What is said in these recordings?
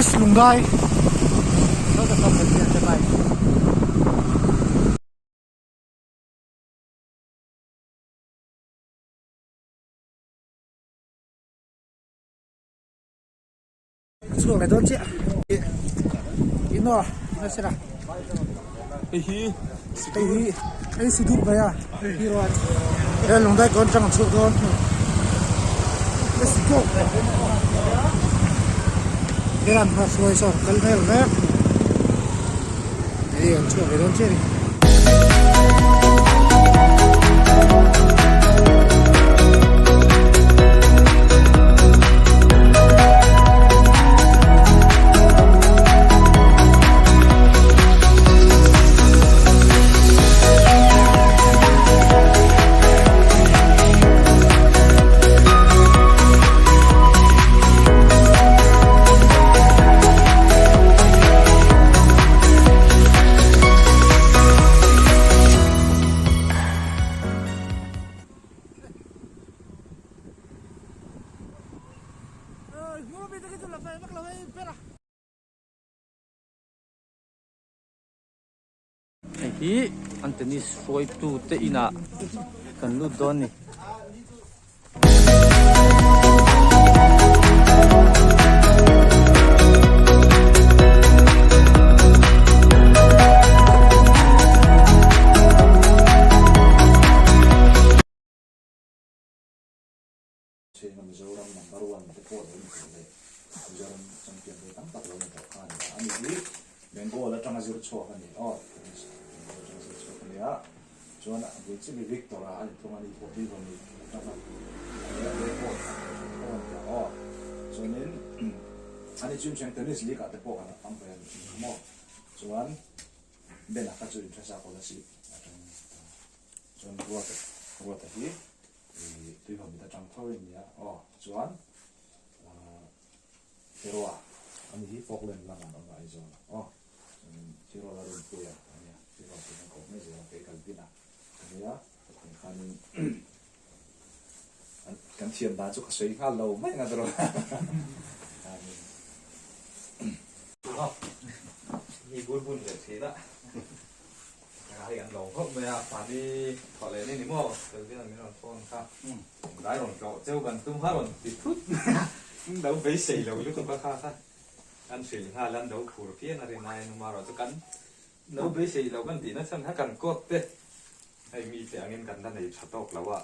tennis lungai nóจะต้องเป็นเพียงจะไปช่วงไหนต้นเจี๊ยอินโน่ไม่ใช่หรอไอ้สิทุบไปอ่ะฮีโร่เดี๋ยวลงได้ก่อนจังชุดก่อนไอ้สิทุบเดี๋ยวเราช่วยสอนกันให้แล้วเดี๋ยวช่วยไปต้นเจี๊ยhi anteni soi tu te ina kan lu don ni Mizoram number 1 the port Mizoram champion the tampak lo nito kan ani di Bengal la tanga zero chok ani oh ya chuan bu chi victor ani thong ani po bi ni tama oh chuanin ani chim chang tennis league at po kana am pa mo chuan bela ka chu interest ko la si chuan ruata hi tuy không ta trăng thôi nhỉ chuan hero anh hi phok lên làm ăn online rồi hero là rồi kia anh nhỉ hero thì nó cũng mấy giờ cái cái gì nào anh nhá anh kan thiền đã chụp sấy khá lâu mấy ngày rồi ni bul bul le thế đó cáiกันลงพวกเมียผ่านที่ถอดเลยนี่มั่วเดี๋ยวที่เราไม่รอนฟ้องครับได้รอนเจาะเจ้ากันตุ้มห้ารอนติดพุทธเดี๋ยวไปเสียเราอยู่ตรงข้างท่านอันเสียห้าล้านเดี๋ยวขู่เพี้ยนอะไรนายนุ่มมาเราจะกันเดี๋ยวไปเสียเรากันตีนั่นฉันถ้ากันกดเต้ให้มีแต่เงินกันท่านในชัดตกแล้วว่า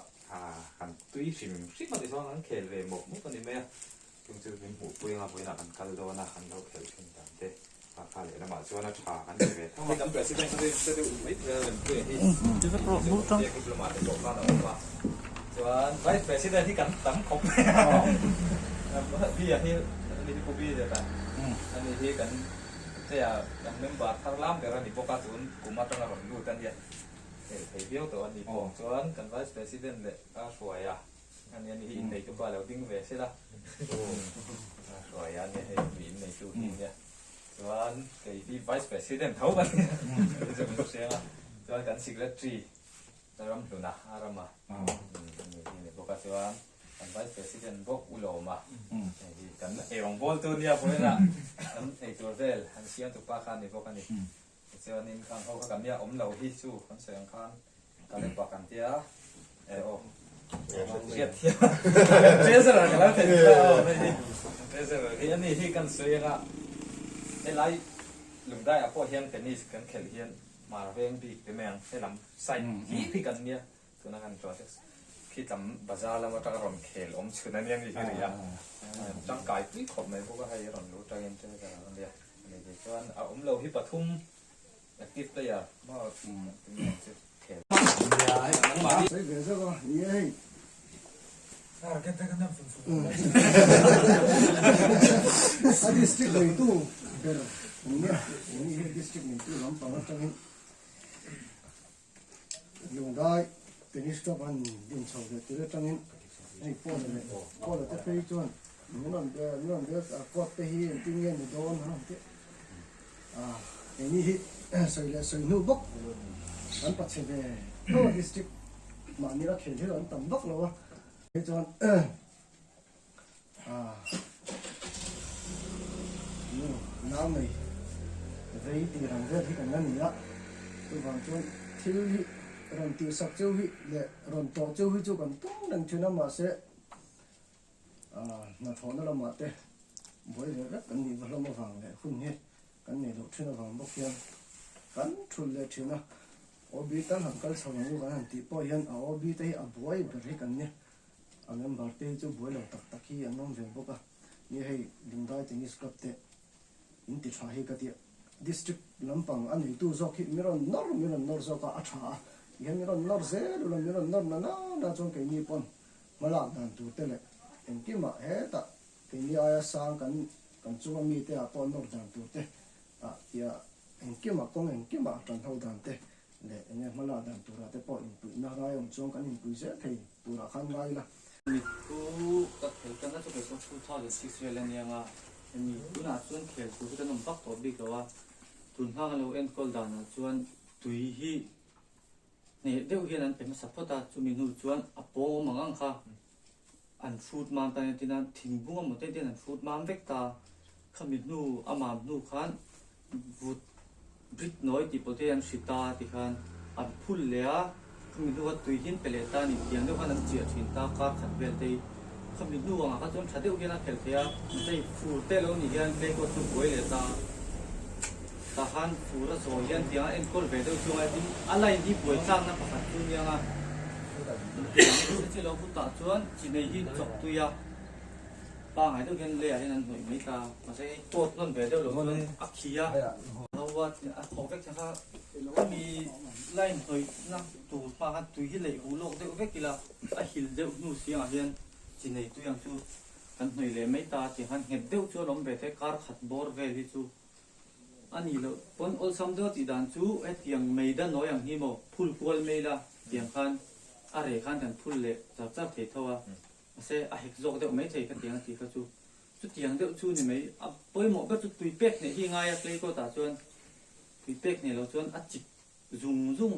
กันตุ้ยสิมสิมันที่สองนั้นเขลเลยหมกมุกกันนี่ไหมจึงจะเป็นหูปุยมาปุยหนักกันกันโดนนะกันเราเขลขึ้นกันเต้ข้าเลยนะมาชวนนักข่าวกันเลยถ้าไม่จำเป็นสิ่งใดก็ได้ไม่เจอเป็นเพื่อนที่จะโปรโมทต้องเรียกดิปโลมาติบอกว่าเราว่าชวนไว้เป็นสิ่งใดที่กันตั้งคบพี่อะที่อันนี้ที่กูพี่เจอกันอันนี้ที่กันเจ้ากันเมื่อบัดทางล้ำเดี๋ยวเราดิปกติกูมาต้องเราดูกันเดียวไอ้เบี้ยวตัวนี้ผมชวนกันไว้เป็นสิ่งใดก็สวยอ่ะอันนี้อินในตัวเราดิ้งเวใช่ไหมสวยอันนี้ให้อินในจูนี่เนี่ยส่วนที่ Vice President เขากันจะเป็นเสียงส่วนกัน Secretary จะรำดูนะอารมณ์นี่พวกส่วนกัน Vice President พวกอุโลมากันเอรองบอลตัวนี้พวกนี้นะไอตัวเวลอันเสียงตุกปาคันนี่พวกนี้ส่วนนี้ข้างเขากันเนี่ยเราฮิซูคนเสียงคันกันเล่นปากันเทียโอ้เทียเทียเทียสระกันแล้วเทียไม่ดีเทียสระที่อันนี้ที่กันเสียงอ่ะไอ้ไรลุงได้อะพวกเฮียนเทนนิสกันเขลเฮียนมาเร่งปีกเป็นแมงให้ลำใส่พี่กันเนี่ยตัวนั้นกันจอดคิดลำบาซาแล้วมาตั้งรอนเขลชุดนั้นยังมีที่ไหนอ่ะจังกายพี่ขบไหมพวกก็ให้รอนรู้ใจกันเจอกันนั่นเดียวนี่คือส่วนเอาเราที่ปทุมอยากติดเลยอ่ะว่าเขลมาใส่เบสก็นี่ให้กันแต่กันนั่งฟุ้งๆอันนี้สติ๊กเลยตู้เดี๋ยวนี่ดิสตริกนี่ตู้ลำปางจังหินลงได้เป็นนิสต์วันดินชาวเด็กจังหินนี่พ่อเลยจะไปจวนนี่นั่นเดี๋ยวกอดไปหินติ้งเงินโดนนะอันนี้ใส่นูบกอันปัจเจกตัวดิสตริกมานี่เราเขียนที่เราตั้งบกแล้ววะไอ้จวนนี่ น้ำเลยเวทีรังเวทีกันนั่นนี่ละตัวฟังจนทิลฮิรอนตีสักเจ้าฮิเละรอนต่อเจ้าฮิจูกันต้องนั่งชนะมาเสน่าทอนละมาเตะบ่อยเลยกันนี่เรามาฟังเลยคุณเห็นกันนี่เราชนะฟังบอกยังกันชุนเลยชนะobi tan hankal sawangu kan ti po yan a obi te a boy beri kan ne angam barte chu boy lo tak tak hi anom ve boka ni hei lingdai tennis club te in ti tha hi ka ti district lampang ani tu zok hi miron nor zoka a tha yan miron nor ze lo miron nor na chong ke ni pon mala dan tu te le en ki ma he ta ke ni aya sang kan chu mi te a pon nor dan tu te a ya en ki ma kong en ki ma tan thau dan te le ene mala dan tura te po in pu na ga yong chong kan in pu se thei tura khan gai la mi tu ka khel kan na chu ke so 2006 vel ani anga mi tu na chuan khel tu ta nom pak to bi ka wa tun hang lo en kol dan na chuan tui hi ne deu hian an pem sapota chu mi nu chuan apo mangang kha an food man ta tin an thingbunga mo te tin an food man vek ta khami nu ama nu khan vut brit noi ti pote an sita ti khan an phul lea khami nu tui hin peleta ni tiang de khan an chia thin ta ka khat vel te khami nu anga ka chon thadeu hian a khel thea sei fu te lo ni hian play ko chu boi le ta han fu ra zo hian tiang en kol ve deu chu ai tin alai hi boi tlang na pakhat tu ni anga che lo ta chuan chi nei hi chok tu ya pa ngai deu hian le a hian an noi mai ta ma sei tot non ve deu lo a khiaว่าของเวกจะก็มีไล่หน่อยนักตูมากันตุยที่เลยหูโลกเด็กเวกกีฬาอาหิลเด็กนู่เสียงเฮียนจีนในตัวอย่างชูกันหน่อยเลยไม่ตาที่หันเห็นเด็กชูล้มเบะการขัดบอร์เวลิชูอันนี้เราปนอลซัมเดอร์ที่ดันชูไอ้ที่ยังไม่ได้น้อยอย่างนี้มั้งพูลกวลไม่ละอย่างคันอะไรคันกันพูลเละจับจับเททัวเสียอาหิกโลกเด็กไม่ใช่กันอย่างที่เขาชูชุดอย่างเด็กชูนี่ไม่อ่ะปอยหมอก็ชุดตุยเป็กเนี่ยที่ง่ายเลยก็ตาชวนตุยเป็กเนี่ยเราชวนอัดจิกzoom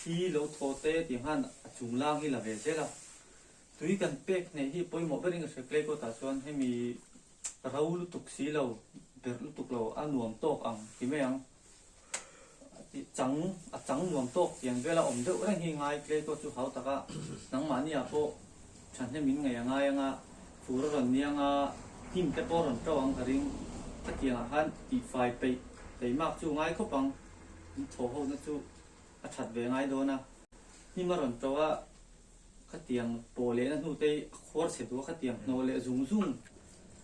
ที่เราโทเต้ที่หันจุงล่างที่ละเวเสละตุยกันเป็กเนี่ยที่ปอยหมอก็ริงกับเลยก็ตาชวนให้มีเราลุตุกสีเราเดือดลุตุกเราอันหน่วมโตกอังที่ไม่ยังจังหน่วมโตกอย่างเวลาอมเด็กเรื่องที่ง่ายเลยก็ชูเขาตะกะนังมันเนี่ยพอฉันให้มินไงยังไงยังอ่ะฟูรอนเนี่ยงอ่ะหิมแต่ปอรอนเจ้าอังกริงตะเกียงหันตีไฟไปแต่มากชูง่ายก็ปังโถเขานะชูอัดฉัดเวง่ายโดนนะนี่มารอนเจ้าว่าขัดเตียงโปเลนั่นนู่นเตะโคตรเสียตัวขัดเตียงโนเลซุ่ม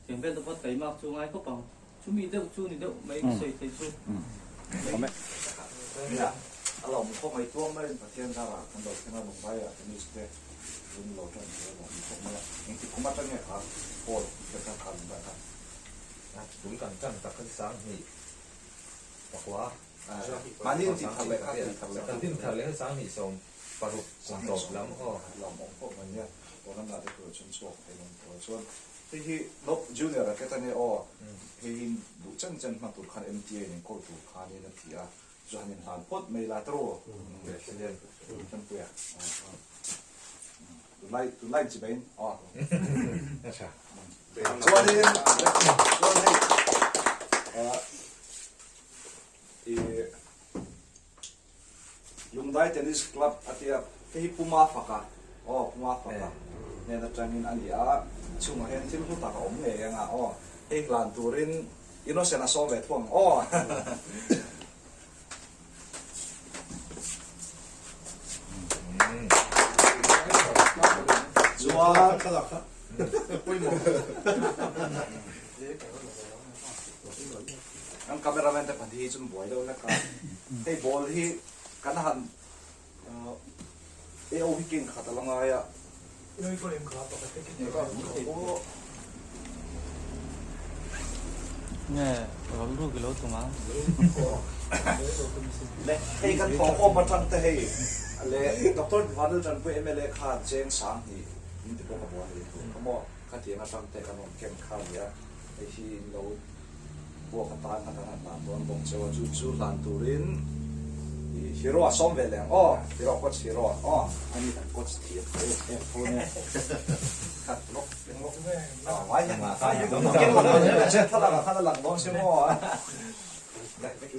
เตียงเป็นตัวแต่มากชูง่ายก็ปังชูมีเด็กชูนี่เด็กไม่ใส่แต่ชูเนี่ยเราไม่เข้าไปตัวไม่ประเทศเราอันดับที่เราลงไปอ่ะเป็นนิสเตรุ่นเราจนเราไม่เข้ามาอย่างที่คุณมาตั้งเนี่ยครับโอ้เป็นการทำแบบนั้น ดูกันกันตักขึ้นสังนี่บอกว่ามานี่ที่ทำเลยครับกันที่ทะเลสังนี่ส่งปรุกส่งตกแล้วก็เรามองพวกมันเนี่ยตัวนั้นได้ตัวชนโชคให้ลงตัวชนที่ลบจูเนียร์ก็ตอนนี้อ๋อที่ดูจังมาตัวคัน MTA เนี่ยก็ตัวคันนี้นั่นที่อ่ะจวนนี้หันพดไม่ลาตรูเดี๋ยวเรียนจังเปียตัวไล่จีเป็นอ๋อใช่จวนนี้ลุงได้เทนนิสคลับอาทิตย์ที่พูม่าฟักอ่ะอ๋อพูม่าฟักอ่ะเนี่ยนะจังอินอันนี้อ่ะช่วงเห็นที่ลูกตาเขาเนี่ยยังอ่ะอ๋อเอกลานตูรินอินโนเซนต์โซเวตพวงอ๋อจวนขลับครับปุ้ยหมดอันคาเมราแมนแต่พันที่จุนบ่อยแล้วนะครับไอ้บอลที่กันหันเอโอพิกินขาดตะลังไงอ่ะนี่ก็เล่นครับแต่ก็เนี่ยเราลูกกิโลตัวมั้งเลยไอ้กันของโอมาทั้งแต่ให้เลยดร.วันเดอร์จันพูดเอ็มเอลขาดเจนสามที่นี่ติดพวกขบวนเลยเขาบอกขัดเถียงกันทั้งแต่กันผมเข้มข้าวเนี่ยไอ้ที่เราพวกกันตายกันทั้งนั้นตัวบงเจ้าจูหลานตูริน hero som về làng hero có hero anh đi có thiệt thôi nè cắt lóc tiếng lóc vãi nhỉ mà cái lóc chết thật là bom xem hoa cắt cái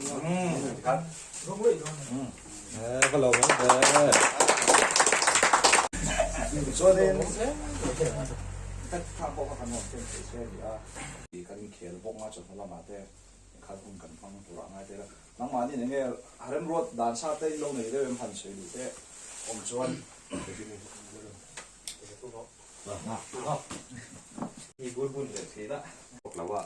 lồng cho nên tất cả các cái món trên thế giới thì cái khéo bốc ngã cho nó làm thế khá không cần phong thủ đoạn ngay thế là nắng mà như này harem road đàn sa tây lâu này đây em hành xử lý thế ông chuan thì buồn là thế đó hoặc làว่า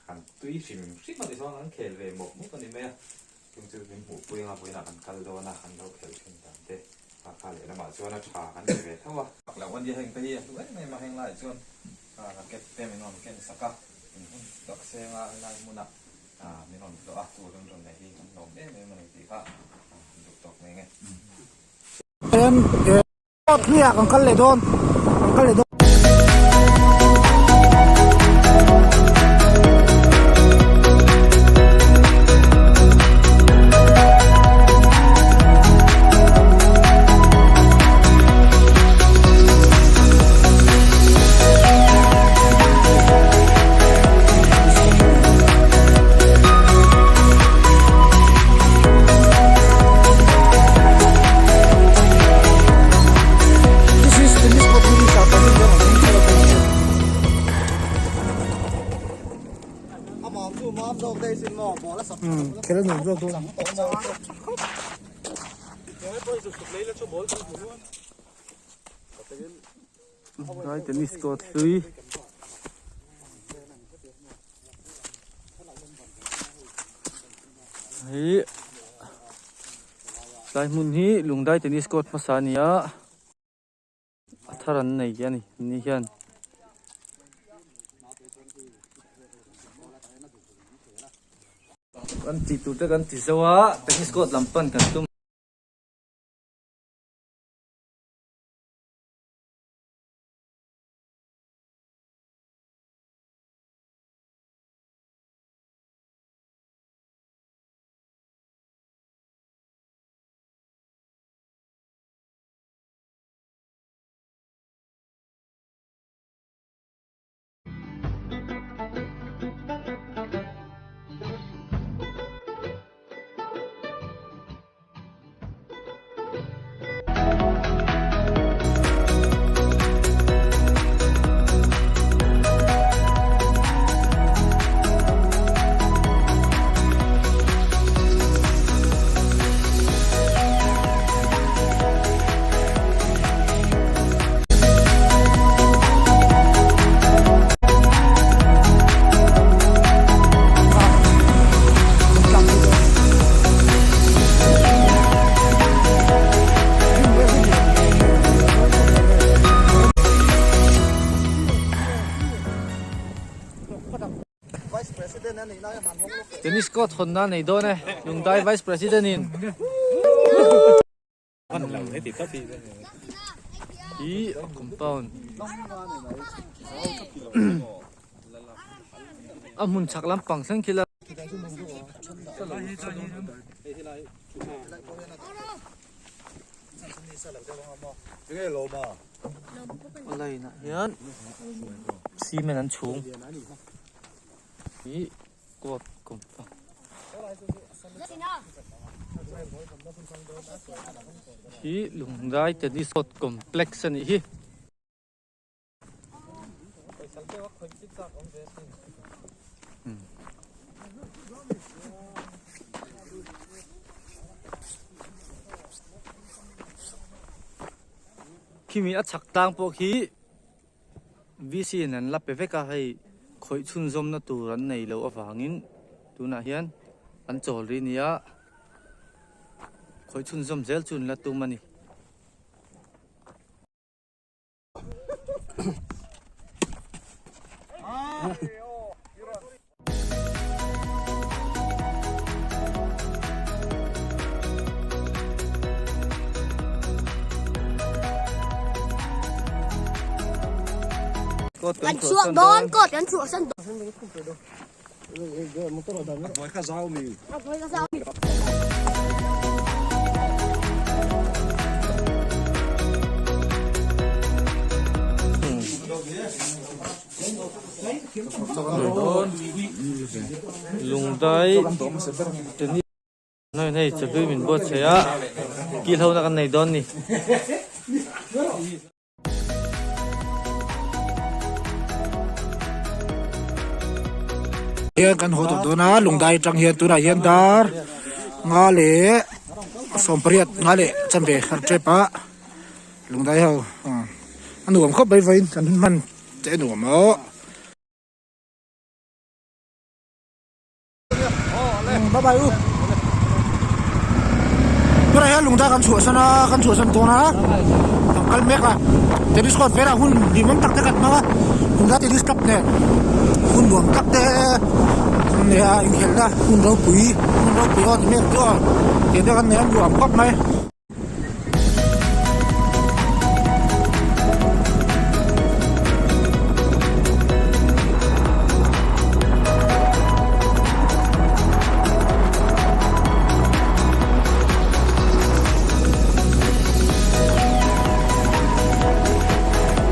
กันตุ้ยฟิล์มสิมันจะสอนกันเขียนเลยหมกมุกกันนี่ไหมจึงจะเป็นหมู่ปุยงาปุยหนักกันกันโดนนะกันเราเขียนขึ้นตามเด็กข้าเลยแล้วมาชวนนักชากันเลยถ้าว่าแล้ววันเดียวเฮงไปยังไม่มาเฮงไล่ชวนเก็บเต็มไม่นอนเก็บสักกะดอกเสียงอะไรมุนักไม่นอนตัวตัวจนไหนที่มันนอนไม่มันตีก็ตกไง เนี่ยของกันเลยโดนกันเลยโดนแค่นั้นหนึ่งตัวหลังตกมาได้เทนนิสกอร์ตลุยเฮ้ยได้มุนฮีลุงได้เทนนิสกอร์ตมาสานีอ่ะถ้ารันไหนกันนี่กันกันติดตัวกันติดสวะแต่ที่สกอตลำปันกันตุ้มเทนนิสก็ทนนะในโดนเลยลุงได้ Vice President นี่วันหลังให้ติดก็ทีอีคอมเปาน์มุนชักลำปังสังคิลอะไรนะยันซีเมนันชูงอีกดคอมเปาน์ฮีลุงได้แต่ดิสกอตคอมเพล็กซ์นี่ฮีที่มีอัดฉักต่างพวกฮีวิซีนั้นรับไปเวกให้คอยชุนซมนัตัวรันในเหลวฟังอินตัวน่ะเฮียนอันโจลรีนี่คอยชุนซมเซลชุนละตัวมันนี่กันช่วงโดนกดกันช่วงเส้นโดน Voi casar o meio. Vai casar o meio. lùng đấy tên đi nơi này chỉ cứ mình bớt xe á kia lâu là cái này đón đi hian kan ho to na lungdai tang hian tura hian dar nga le sompriat nga le chambe har trepa lungdai ho anuam khop bai vain kan man te nuam o bye bye u tura hian lungdai kan chu san to na kal meka teris ko vera hun limam tak tak ma lungdai teris kap ne hun luang kap te nè anh hiện ra hun rau quý on thì mẹ tôi tiền ra con này ăn luộc cóc này